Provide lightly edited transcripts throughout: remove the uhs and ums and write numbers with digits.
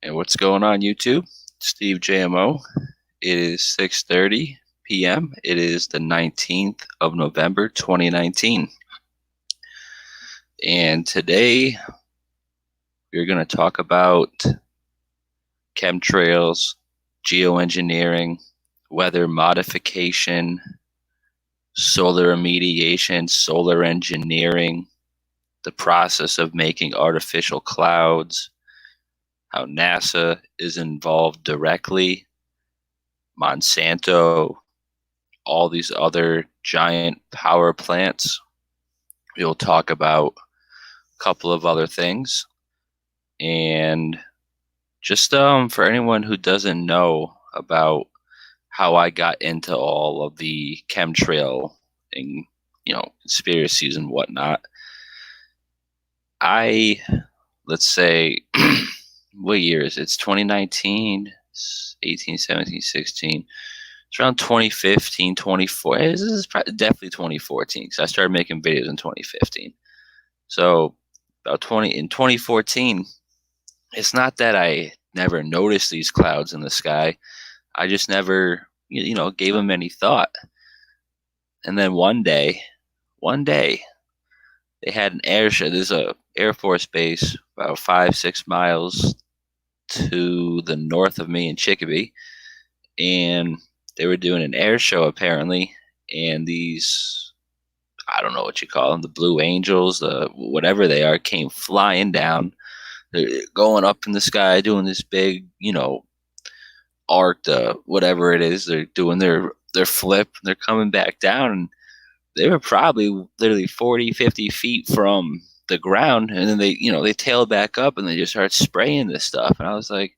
And what's going on, YouTube? Steve JMO. It is 6:30 p.m. It is the 19th of November, 2019. And today we're going to talk about chemtrails, geoengineering, weather modification, solar irradiation, solar engineering, the process of making artificial clouds, how NASA is involved directly, Monsanto, all these other giant power plants. We'll talk about a couple of other things. And just for anyone who doesn't know about how I got into all of the chemtrail and, conspiracies and whatnot, let's say, what year is it? It's 2019, 18, 17, 16. It's around 2015, 24. This is definitely 2014 because I started making videos in 2015. So about 2014, it's not that I never noticed these clouds in the sky. I just never, gave them any thought. And then one day, they had an air show. There's a Air Force base about 5-6 miles to the north of me in Chicopee, and they were doing an air show apparently, and these, I don't know what you call them, the Blue Angels, whatever they are, came flying down. They're going up in the sky, doing this big, arc, whatever it is. They're doing their flip. They're coming back down, and they were probably literally 40, 50 feet from the ground, and then they tail back up and they just start spraying this stuff. And I was like,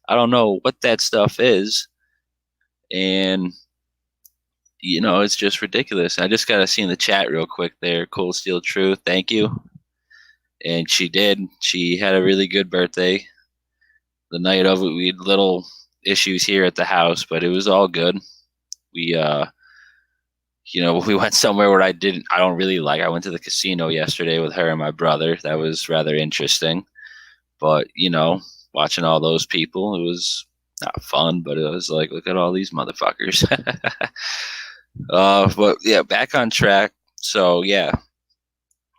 I don't know what that stuff is. And, it's just ridiculous. I just got to see in the chat real quick there. Cool Steel Truth. Thank you. And she did. She had a really good birthday. The night of it, we had little issues here at the house, but it was all good. We, we went somewhere where I don't really like. I went to the casino yesterday with her and my brother. That was rather interesting. But, watching all those people, it was not fun, but it was like, look at all these motherfuckers. But yeah, back on track. So yeah.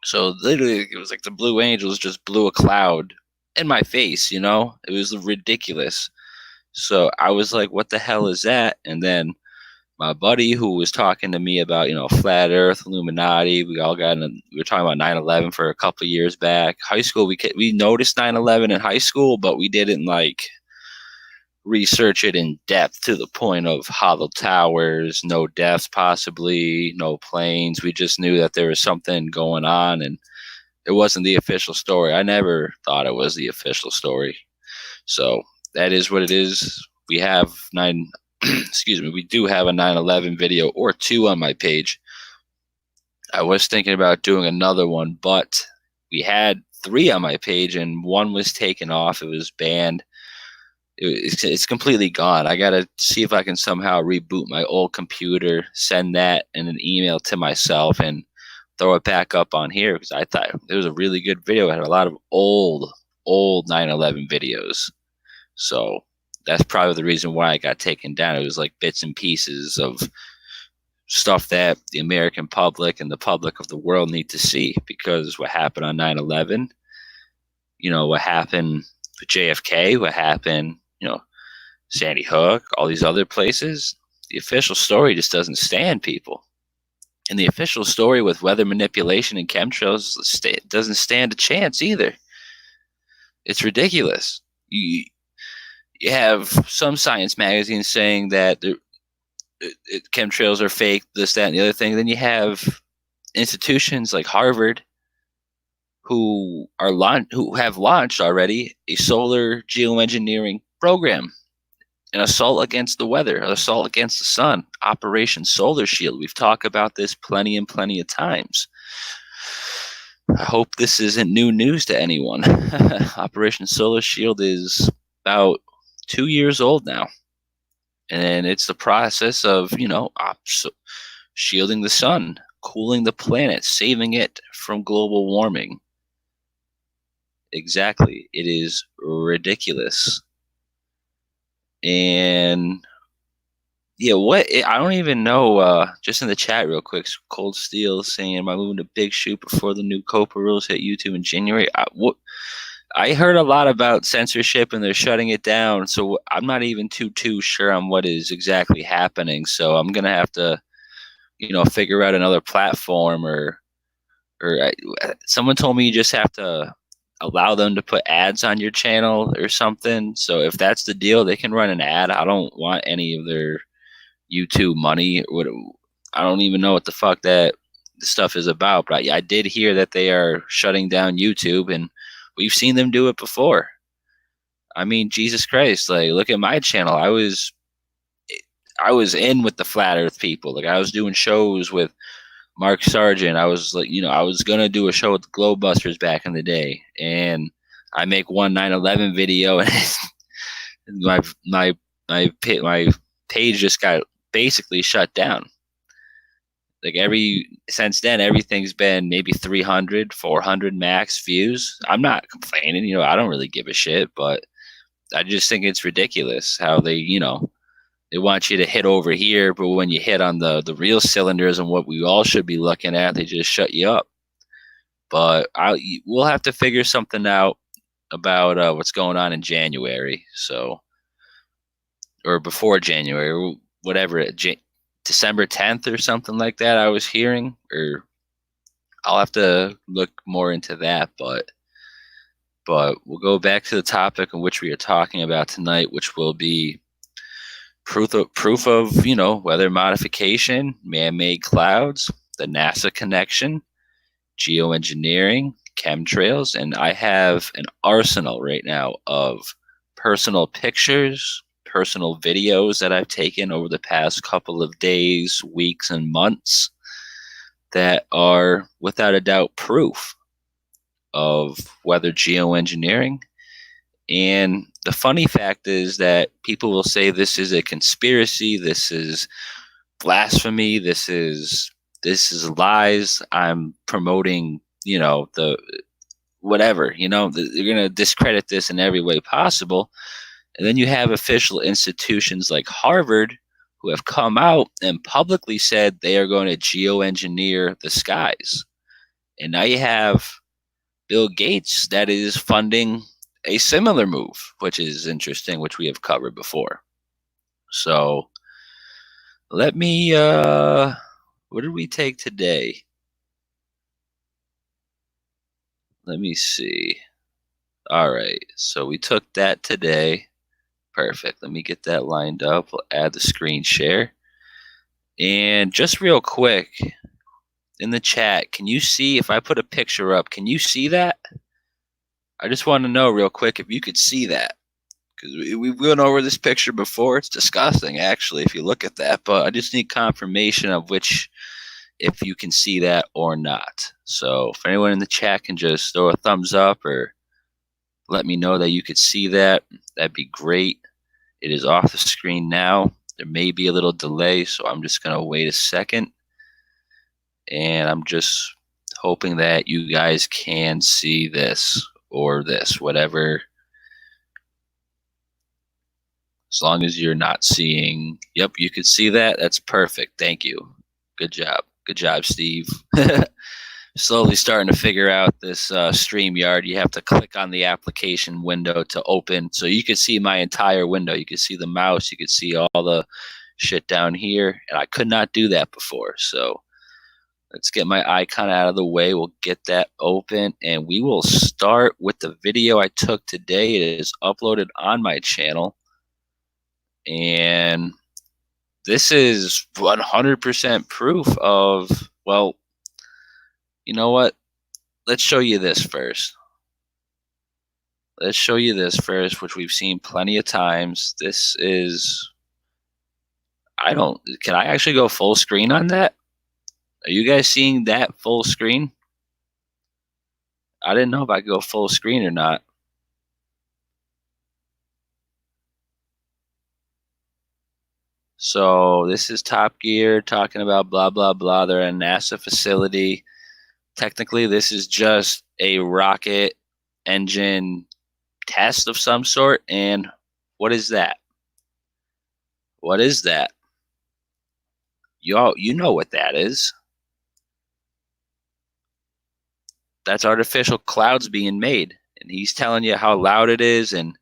So literally it was like the Blue Angels just blew a cloud in my face, It was ridiculous. So I was like, what the hell is that? And then my buddy who was talking to me about, flat earth, Illuminati, we were talking about 9/11 for a couple of years back. High school, we noticed 9/11 in high school, but we didn't research it in depth to the point of hollow towers, no deaths possibly, no planes. We just knew that there was something going on, and it wasn't the official story. I never thought it was the official story. So that is what it is. We have we do have a 9/11 video or two on my page. I was thinking about doing another one, but we had 3 on my page and one was taken off. It was banned. It's completely gone. I got to see if I can somehow reboot my old computer, send that in an email to myself, and throw it back up on here because I thought it was a really good video. It had a lot of old 9/11 videos. So that's probably the reason why it got taken down. It was like bits and pieces of stuff that the American public and the public of the world need to see, because what happened on 9/11, what happened with JFK, what happened, Sandy Hook, all these other places, the official story just doesn't stand, people. And the official story with weather manipulation and chemtrails doesn't stand a chance either. It's ridiculous. You have some science magazines saying that chemtrails are fake, this, that, and the other thing. Then you have institutions like Harvard who have launched already a solar geoengineering program, an assault against the weather, an assault against the sun, Operation Solar Shield. We've talked about this plenty and plenty of times. I hope this isn't new news to anyone. Operation Solar Shield is about 2 years old now. And it's the process of, shielding the sun, cooling the planet, saving it from global warming. Exactly. It is ridiculous. And yeah, I don't even know. Just in the chat, real quick, Cold Steel saying, "Am I moving to Big Shoot before the new COPA rules hit YouTube in January?" I heard a lot about censorship and they're shutting it down, so I'm not even too sure on what is exactly happening. So I'm gonna have to, figure out another platform, or someone told me you just have to allow them to put ads on your channel or something. So if that's the deal, they can run an ad. I don't want any of their YouTube money. I don't even know what the fuck that stuff is about. But I did hear that they are shutting down YouTube, and we've seen them do it before. I mean, Jesus Christ! Like, look at my channel. I was in with the flat Earth people. Like, I was doing shows with Mark Sargent. I was like, I was gonna do a show with the Globebusters back in the day, and I make one 9/11 video, and my my page just got basically shut down. Like since then, everything's been maybe 300, 400 max views. I'm not complaining, I don't really give a shit, but I just think it's ridiculous how they want you to hit over here, but when you hit on the real cylinders and what we all should be looking at, they just shut you up. But we'll have to figure something out about what's going on in January, or before January, whatever, December 10th or something like that. I was hearing, or I'll have to look more into that. But we'll go back to the topic in which we are talking about tonight, which will be proof of weather modification, man-made clouds, the NASA connection, geoengineering, chemtrails, and I have an arsenal right now of personal pictures, personal videos that I've taken over the past couple of days, weeks, and months that are without a doubt proof of weather geoengineering. And the funny fact is that people will say this is a conspiracy, this is blasphemy, this is lies. I'm promoting, the whatever, they're going to discredit this in every way possible. And then you have official institutions like Harvard who have come out and publicly said they are going to geoengineer the skies. And now you have Bill Gates that is funding a similar move, which is interesting, which we have covered before. So let me, what did we take today? Let me see. All right, so we took that today. Perfect. Let me get that lined up. We'll add the screen share. And just real quick, in the chat, can you see, if I put a picture up, can you see that? I just want to know real quick if you could see that. Because we went over this picture before. It's disgusting, actually, if you look at that. But I just need confirmation of if you can see that or not. So if anyone in the chat can just throw a thumbs up or let me know that you could see that, that'd be great. It is off the screen now. There may be a little delay, so I'm just going to wait a second. And I'm just hoping that you guys can see this or this, whatever. As long as you're not seeing, yep, you could see that. That's perfect. Thank you. Good job. Good job, Steve. Slowly starting to figure out this StreamYard. You have to click on the application window to open. So you could see my entire window. You could see the mouse. You could see all the shit down here. And I could not do that before. So let's get my icon out of the way. We'll get that open. And we will start with the video I took today. It is uploaded on my channel. And this is 100% proof of, well, you know what? Let's show you this first. Let's show you this first, which we've seen plenty of times. This is, can I actually go full screen on that? Are you guys seeing that full screen? I didn't know if I could go full screen or not. So this is Top Gear talking about blah, blah, blah. They're at a NASA facility. Technically, this is just a rocket engine test of some sort. And what is that? What is that? You know what that is. That's artificial clouds being made. And he's telling you how loud it is, and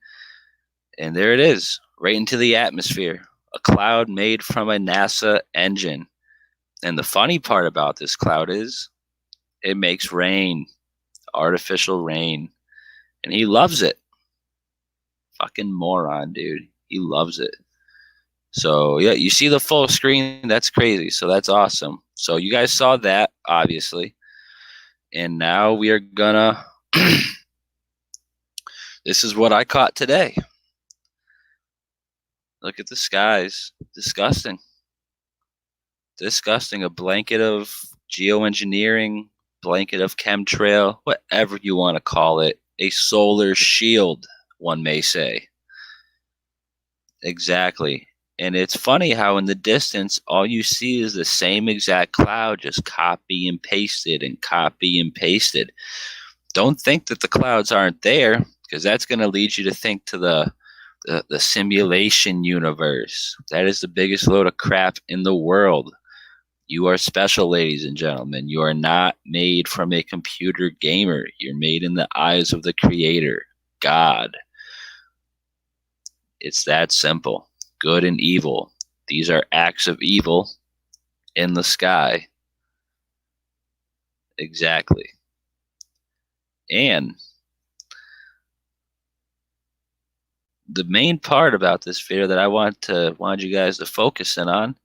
there it is, right into the atmosphere. A cloud made from a NASA engine. And the funny part about this cloud is it makes rain, artificial rain. And he loves it. Fucking moron, dude. He loves it. So, yeah, you see the full screen. That's crazy. So, that's awesome. So, you guys saw that, obviously. And now we are gonna. This is what I caught today. Look at the skies. Disgusting. Disgusting. A blanket of geoengineering, blanket of chemtrail, whatever you want to call it. A solar shield, one may say. Exactly. And it's funny how in the distance, all you see is the same exact cloud, just copy and pasted and copy and pasted. Don't think that the clouds aren't there, because that's going to lead you to think to the simulation universe. That is the biggest load of crap in the world. You are special, ladies and gentlemen. You are not made from a computer gamer. You're made in the eyes of the Creator, God. It's that simple. Good and evil. These are acts of evil in the sky. Exactly. And the main part about this video that I wanted you guys to focus in on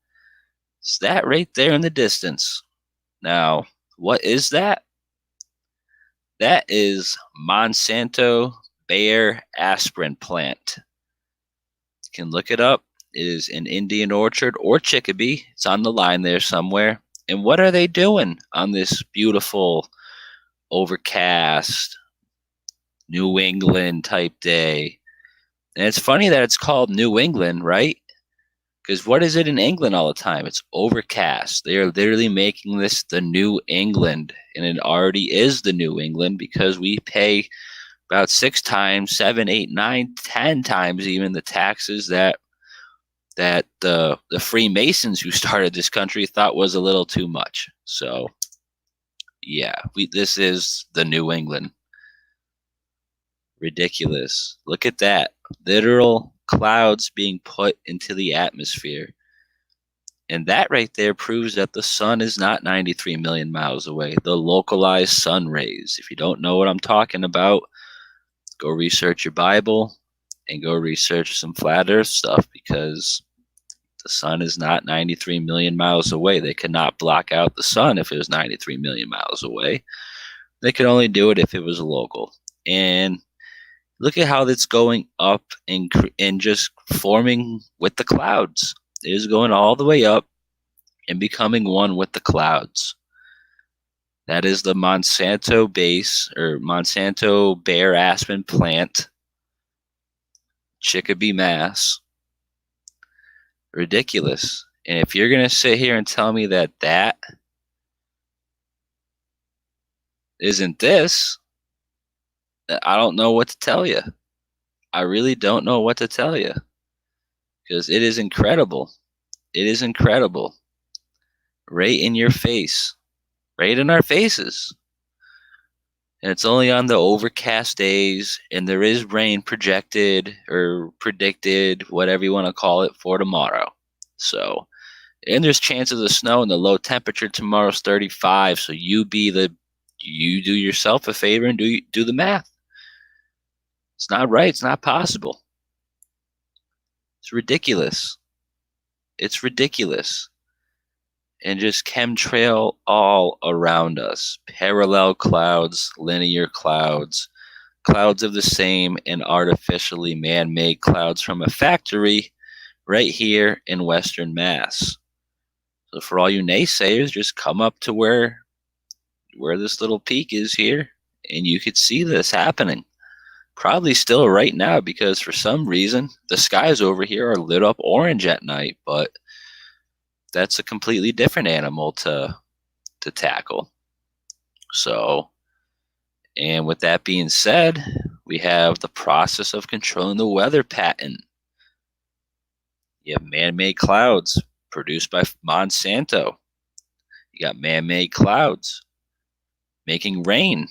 is that right there in the distance. Now, what is that? That is Monsanto Bayer aspirin plant. You can look it up. It is in Indian Orchard or Chicopee. It's on the line there somewhere. And what are they doing on this beautiful, overcast, New England type day? And it's funny that it's called New England, right? Because what is it in England all the time? It's overcast. They are literally making this the New England. And it already is the New England, because we pay about 6 times, 7, 8, 9, 10 times even the taxes that the Freemasons who started this country thought was a little too much. So, yeah, this is the New England. Ridiculous. Look at that. Literal clouds being put into the atmosphere. And that right there proves that the sun is not 93 million miles away. The localized sun rays. If you don't know what I'm talking about, go research your Bible and go research some flat earth stuff, because the sun is not 93 million miles away. They could not block out the sun if it was 93 million miles away. They could only do it if it was local. And look at how that's going up and just forming with the clouds. It is going all the way up and becoming one with the clouds. That is the Monsanto base, or Monsanto Bayer aspen plant, Chicopee, Mass. Ridiculous. And if you're going to sit here and tell me that that isn't this, I don't know what to tell you. I really don't know what to tell you, because it is incredible. It is incredible. Right in your face. Right in our faces. And it's only on the overcast days, and there is rain projected or predicted, whatever you want to call it, for tomorrow. So, and there's chances of snow, and the low temperature tomorrow's 35. So you do yourself a favor and do the math. It's not right. It's not possible. It's ridiculous. It's ridiculous. And just chemtrail all around us. Parallel clouds, linear clouds, clouds of the same and artificially man-made clouds from a factory right here in Western Mass. So for all you naysayers, just come up to where this little peak is here, and you could see this happening. Probably still right now, because for some reason the skies over here are lit up orange at night, but that's a completely different animal to tackle. So, and with that being said, we have the process of controlling the weather pattern. You have man-made clouds produced by Monsanto. You got man-made clouds making rain.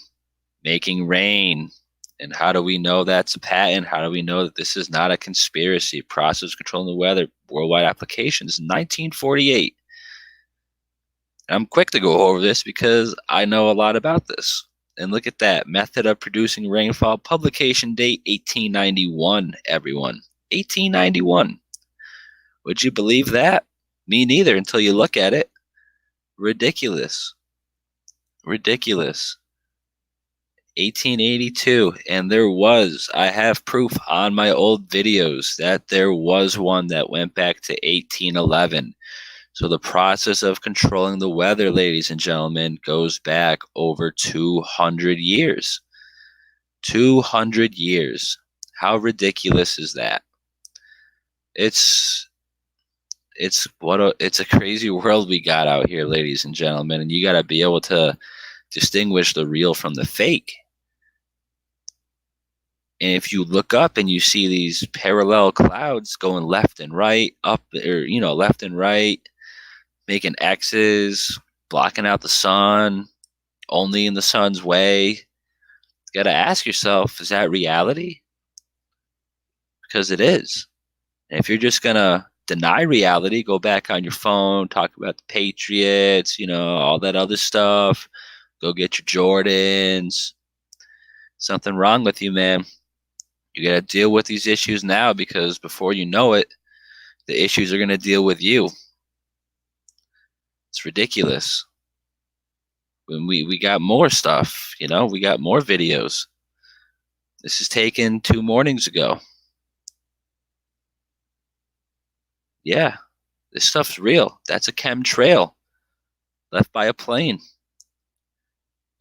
And how do we know that's a patent? How do we know that this is not a conspiracy? Process controlling the weather, worldwide applications, 1948. And I'm quick to go over this because I know a lot about this. And look at that. Method of producing rainfall. Publication date 1891, everyone. 1891. Would you believe that? Me neither until you look at it. Ridiculous. Ridiculous. 1882, and I have proof on my old videos that there was one that went back to 1811. So the process of controlling the weather, ladies and gentlemen, goes back over 200 years. 200 years. How ridiculous is that? It's a crazy world we got out here, ladies and gentlemen, and you got to be able to distinguish the real from the fake. And if you look up and you see these parallel clouds going left and right, up or left and right, making X's, blocking out the sun, only in the sun's way, you got to ask yourself, is that reality? Because it is. And if you're just going to deny reality, go back on your phone, talk about the Patriots, all that other stuff, go get your Jordans. Something wrong with you, man. You got to deal with these issues now, because before you know it, the issues are going to deal with you. It's ridiculous. When we got more stuff, we got more videos. This is taken 2 mornings ago. Yeah, this stuff's real. That's a chemtrail left by a plane.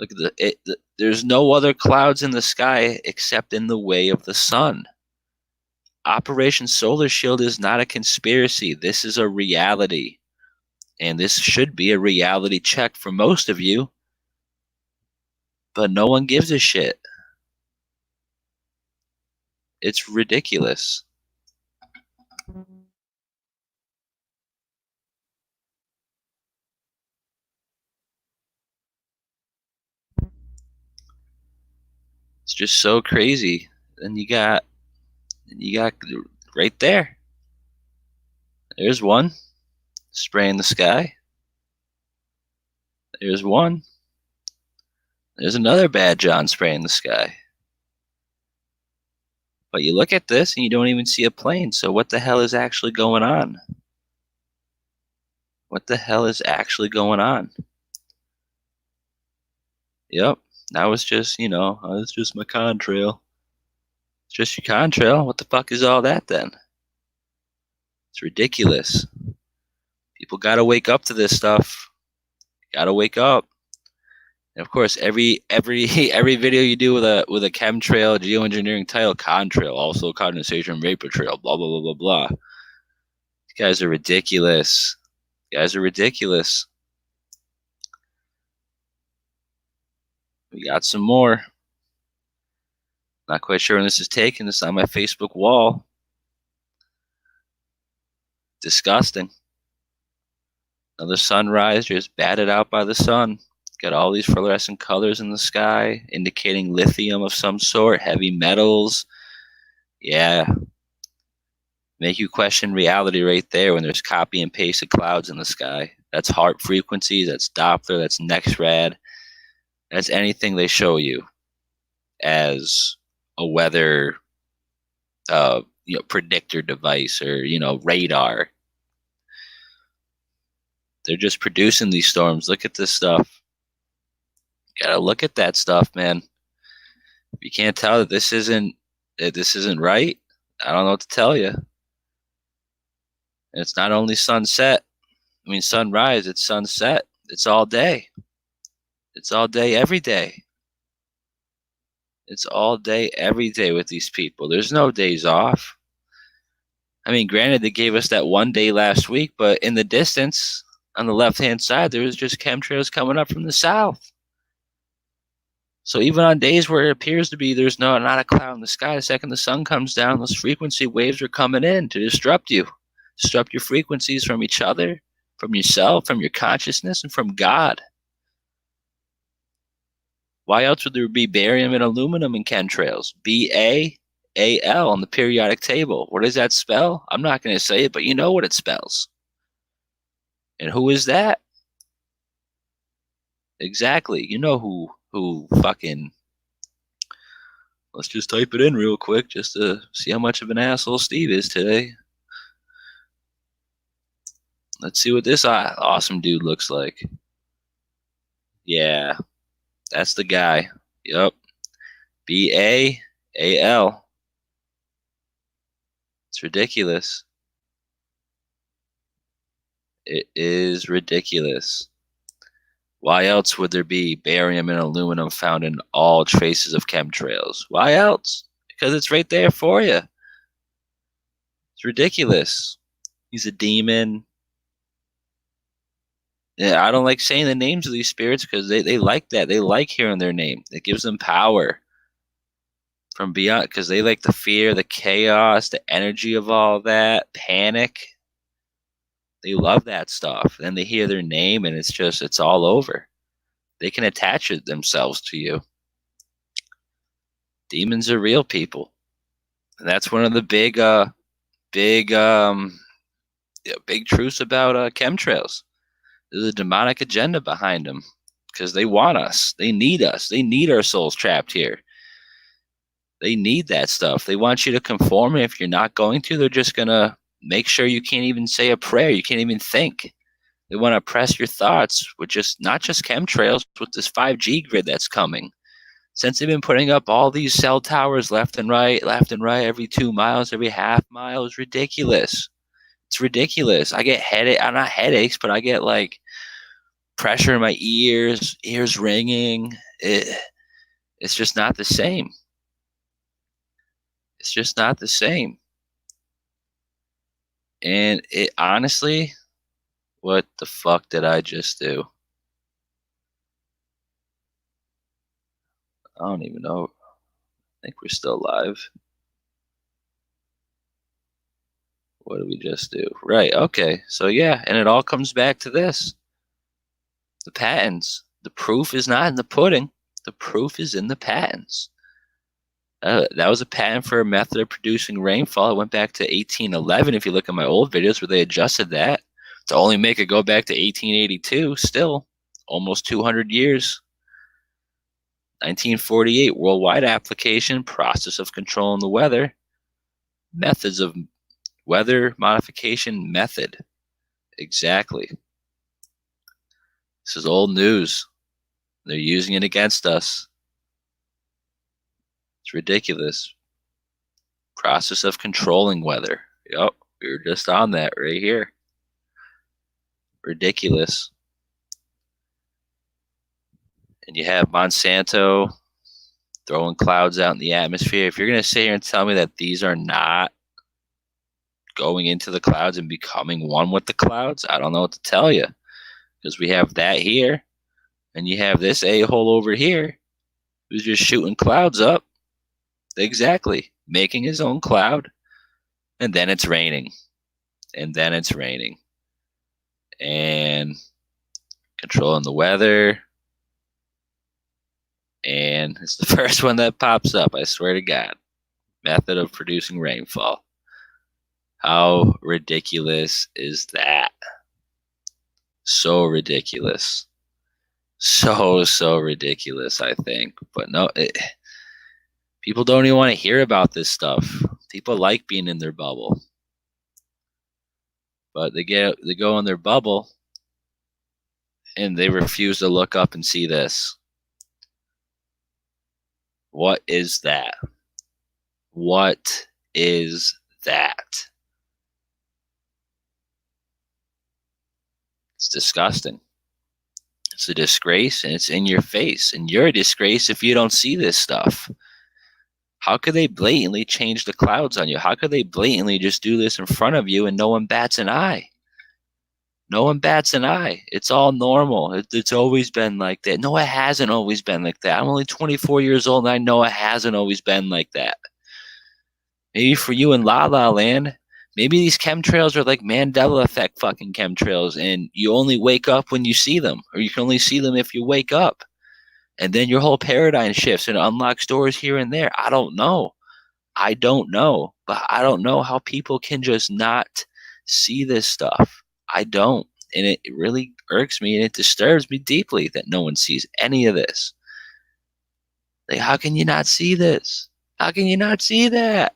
Look at there's no other clouds in the sky except in the way of the sun. Operation Solar Shield is not a conspiracy. This is a reality. And this should be a reality check for most of you. But no one gives a shit. It's ridiculous. It's just so crazy. And you got right there. There's one spraying the sky. There's one. There's another bad John spraying the sky. But you look at this and you don't even see a plane. So what the hell is actually going on? What the hell is actually going on? Yep. That was just, it's just my contrail. It's just your contrail. What the fuck is all that then? It's ridiculous. People gotta wake up to this stuff. Gotta wake up. And of course, every video you do with a chemtrail, geoengineering title, contrail, also condensation vapor trail, blah blah blah blah blah. These guys are ridiculous. We got some more. Not quite sure when this is taken. It's on my Facebook wall. Disgusting. Another sunrise just batted out by the sun. Got all these fluorescent colors in the sky, indicating lithium of some sort, heavy metals. Yeah. Make you question reality right there when there's copy and paste of clouds in the sky. That's HAARP frequencies, that's Doppler, that's NextRad. That's anything they show you as a weather predictor device or, radar. They're just producing these storms. Look at this stuff. You gotta look at that stuff, man. If you can't tell that this isn't right, I don't know what to tell you. And it's not only sunrise, it's sunset. It's all day. It's all day, every day. It's all day, every day with these people. There's no days off. Granted, they gave us that one day last week, but in the distance, on the left-hand side, there was just chemtrails coming up from the south. So even on days where it appears to be there's not a cloud in the sky, the second the sun comes down, those frequency waves are coming in to disrupt you, Disrupt your frequencies from each other, from yourself, from your consciousness, and from God. Why else would there be barium and aluminum in chemtrails? BaAl on the periodic table. What does that spell? I'm not going to say it, but you know what it spells. And who is that? Exactly. You know who fucking... Let's just type it in real quick just to see how much of an asshole Steve is today. Let's see what this awesome dude looks like. Yeah, that's the guy. Yup. BaAl. It's ridiculous. It is ridiculous. Why else would there be barium and aluminum found in all traces of chemtrails? Why else? Because it's right there for you. It's ridiculous. He's a demon. Yeah, I don't like saying the names of these spirits because they like that. They like hearing their name. It gives them power from beyond, because they like the fear, the chaos, the energy of all that, panic. They love that stuff. Then they hear their name and it's all over. They can attach it themselves to you. Demons are real, people. And that's one of the big truths about chemtrails. There's a demonic agenda behind them because they want us. They need us. They need our souls trapped here. They need that stuff. They want you to conform, and if you're not going to, they're just going to make sure you can't even say a prayer. You can't even think. They want to oppress your thoughts with not just chemtrails, with this 5G grid that's coming. Since they've been putting up all these cell towers left and right, every 2 miles, every half mile, is ridiculous. It's ridiculous. I get not headaches, but I get like pressure in my ears ringing. It's just not the same. It's just not the same. And it honestly, what the fuck did I just do? I don't even know. I think we're still live. What did we just do? Right, okay. So yeah, and it all comes back to this. The patents. The proof is not in the pudding. The proof is in the patents. That was a patent for a method of producing rainfall. It went back to 1811 if you look at my old videos where they adjusted that to only make it go back to 1882. Still, almost 200 years. 1948, worldwide application, process of controlling the weather, methods of weather modification method. Exactly. This is old news. They're using it against us. It's ridiculous. Process of controlling weather. Yep, we were just on that right here. Ridiculous. And you have Monsanto throwing clouds out in the atmosphere. If you're going to sit here and tell me that these are not going into the clouds and becoming one with the clouds, I don't know what to tell you. Because we have that here, and you have this a-hole over here who's just shooting clouds up. Exactly. Making his own cloud, and then it's raining. And then it's raining. And controlling the weather. And it's the first one that pops up, I swear to God. Method of producing rainfall. How ridiculous is that? So ridiculous. So ridiculous, I think. But no, people don't even want to hear about this stuff. People like being in their bubble. But they go in their bubble and they refuse to look up and see this. What is that? What is that? It's disgusting. It's a disgrace, and it's in your face. And you're a disgrace if you don't see this stuff. How could they blatantly change the clouds on you? How could they blatantly just do this in front of you and no one bats an eye? No one bats an eye. It's all normal. It's always been like that. No, it hasn't always been like that. I'm only 24 years old, and I know it hasn't always been like that. Maybe for you in La La Land, Maybe these chemtrails are like Mandela effect fucking chemtrails, and you only wake up when you see them, or you can only see them if you wake up. And then your whole paradigm shifts and unlocks doors here and there. I don't know. I don't know. But I don't know how people can just not see this stuff. I don't. And it really irks me and it disturbs me deeply that no one sees any of this. Like, how can you not see this? How can you not see that?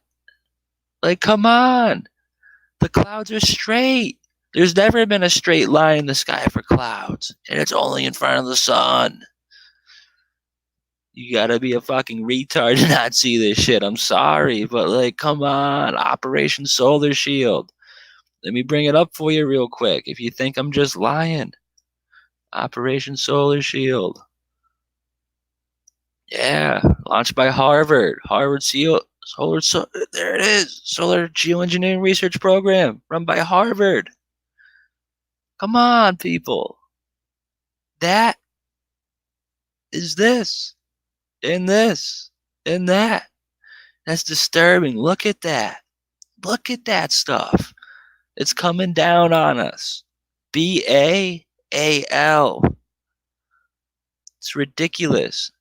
Like, come on. The clouds are straight. There's never been a straight line in the sky for clouds, and it's only in front of the sun. You gotta be a fucking retard to not see this shit. I'm sorry, but like, come on. Operation Solar Shield. Let me bring it up for you real quick. If you think I'm just lying, Operation Solar Shield. Yeah, launched by Harvard. Harvard there it is. Solar Geoengineering Research Program run by Harvard. Come on, people. That is this, and this, and that. That's disturbing. Look at that. Look at that stuff. It's coming down on us. BAAL. It's ridiculous.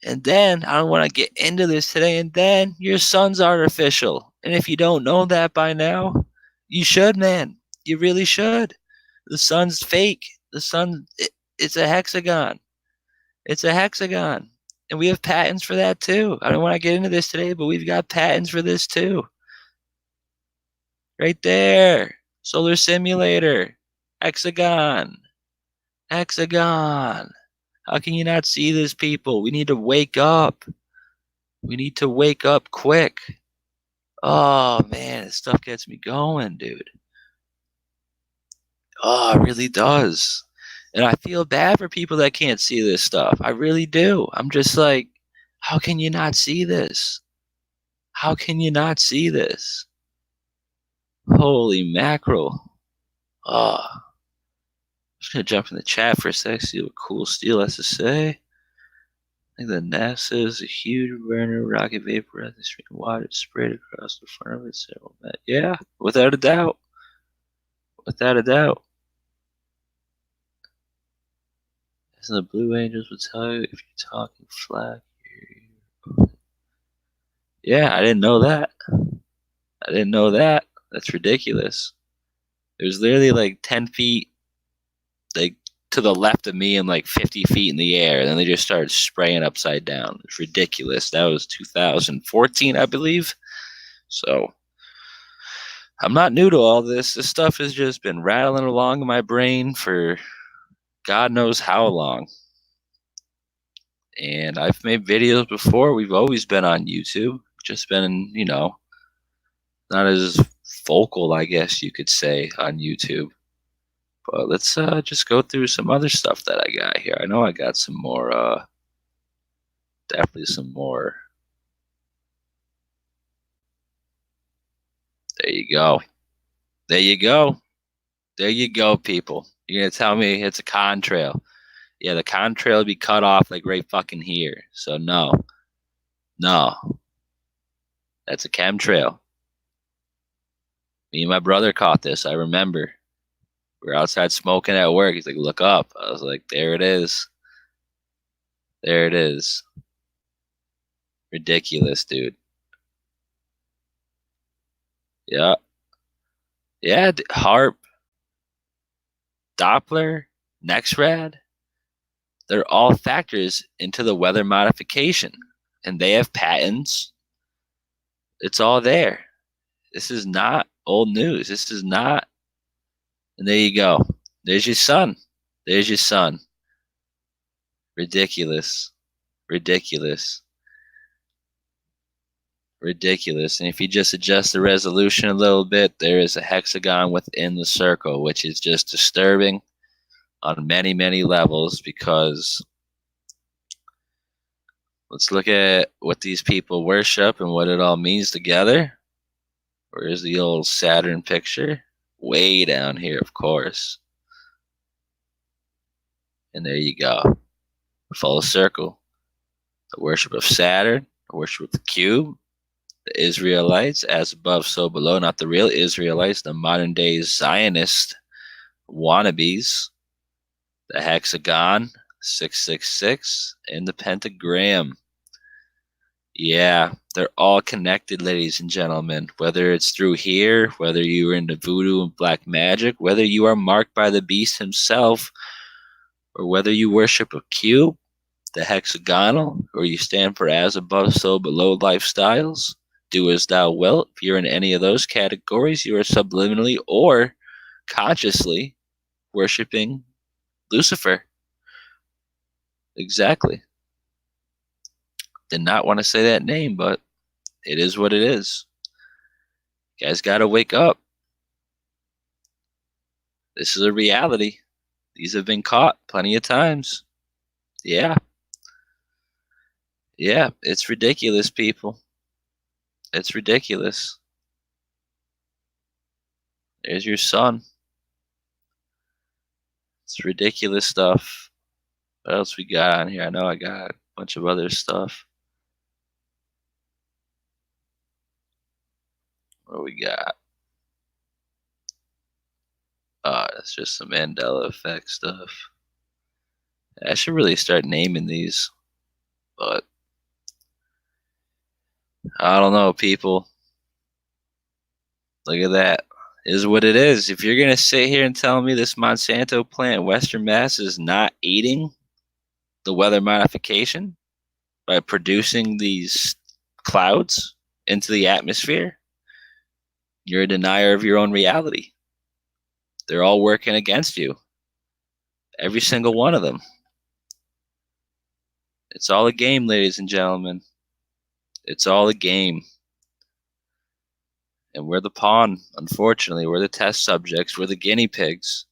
And then, I don't want to get into this today, and then your sun's artificial. And if you don't know that by now, you should, man. You really should. The sun's fake. The sun, it's a hexagon. It's a hexagon. And we have patents for that too. I don't want to get into this today, but we've got patents for this too. Right there. Solar simulator. Hexagon. Hexagon. How can you not see this, people? We need to wake up. We need to wake up quick. Oh, man, this stuff gets me going, dude. Oh, it really does. And I feel bad for people that can't see this stuff. I really do. I'm just like, how can you not see this? How can you not see this? Holy mackerel. Oh. I'm just going to jump in the chat for a sec, see what Cool Steel has to say. I think the NASA is a huge burner, rocket vaporizing stream of water sprayed across the front of it several meters. Yeah, without a doubt. Without a doubt. As the Blue Angels will tell you, if you're talking flat, yeah, I didn't know that. I didn't know that. That's ridiculous. There's literally like 10 feet like to the left of me and like 50 feet in the air. And then they just started spraying upside down. It's ridiculous. That was 2014, I believe. So I'm not new to all this. This stuff has just been rattling along in my brain for God knows how long. And I've made videos before. We've always been on YouTube. Just been, not as vocal, I guess you could say, on YouTube. But let's just go through some other stuff that I got here. I know I got some more, definitely some more. There you go. There you go. There you go, people. You're going to tell me it's a contrail. Yeah, the contrail will be cut off like right fucking here. So no. No. That's a chemtrail. Me and my brother caught this. I remember. We were outside smoking at work. He's like, look up. I was like, there it is. There it is. Ridiculous, dude. Yeah. Yeah, HARP, Doppler, NexRad, they're all factors into the weather modification. And they have patents. It's all there. This is not old news. This is not. And there you go. There's your sun. There's your sun. Ridiculous. Ridiculous. Ridiculous. And if you just adjust the resolution a little bit, there is a hexagon within the circle, which is just disturbing on many, many levels because let's look at what these people worship and what it all means together. Where's the old Saturn picture? Way down here, of course. And there you go. Full circle. The worship of Saturn, the worship of the cube, the The Israelites, as above, so below. Not the real Israelites, the modern day Zionist wannabes. The hexagon, 666, and the pentagram. Yeah, they're all connected, ladies and gentlemen. Whether it's through here, whether you are into voodoo and black magic, whether you are marked by the beast himself, or whether you worship a cube, the hexagonal, or you stand for as above, so below lifestyles, do as thou wilt. If you're in any of those categories, you are subliminally or consciously worshiping Lucifer. Exactly. Did not want to say that name, but it is what it is. You guys got to wake up. This is a reality. These have been caught plenty of times. Yeah. Yeah, it's ridiculous, people. It's ridiculous. There's your son. It's ridiculous stuff. What else we got on here? I know I got a bunch of other stuff. What we got? That's just some Mandela effect stuff. I should really start naming these, but I don't know, people. Look at that. It is what it is. If you're gonna sit here and tell me this Monsanto plant in Western Mass is not aiding the weather modification by producing these clouds into the atmosphere, you're a denier of your own reality. They're all working against you. Every single one of them. It's all a game, ladies and gentlemen. It's all a game. And we're the pawn, unfortunately. We're the test subjects. We're the guinea pigs.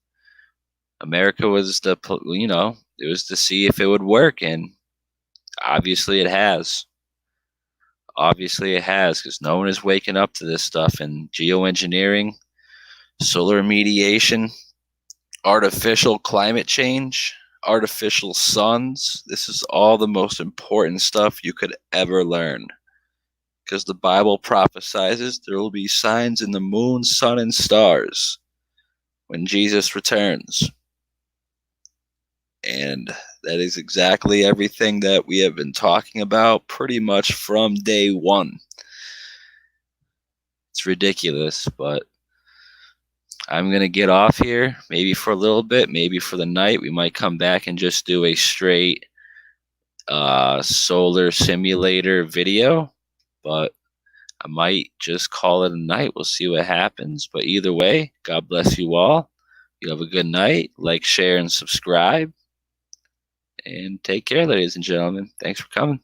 America was it was to see if it would work, and obviously it has. Obviously it has, because no one is waking up to this stuff. And geoengineering, solar remediation, artificial climate change, artificial suns. This is all the most important stuff you could ever learn. Because the Bible prophesizes there will be signs in the moon, sun, and stars when Jesus returns. And that is exactly everything that we have been talking about pretty much from day one. It's ridiculous, but I'm going to get off here, maybe for a little bit, maybe for the night. We might come back and just do a straight solar simulator video, but I might just call it a night. We'll see what happens. But either way, God bless you all. You have a good night. Like, share, and subscribe. And take care, ladies and gentlemen. Thanks for coming.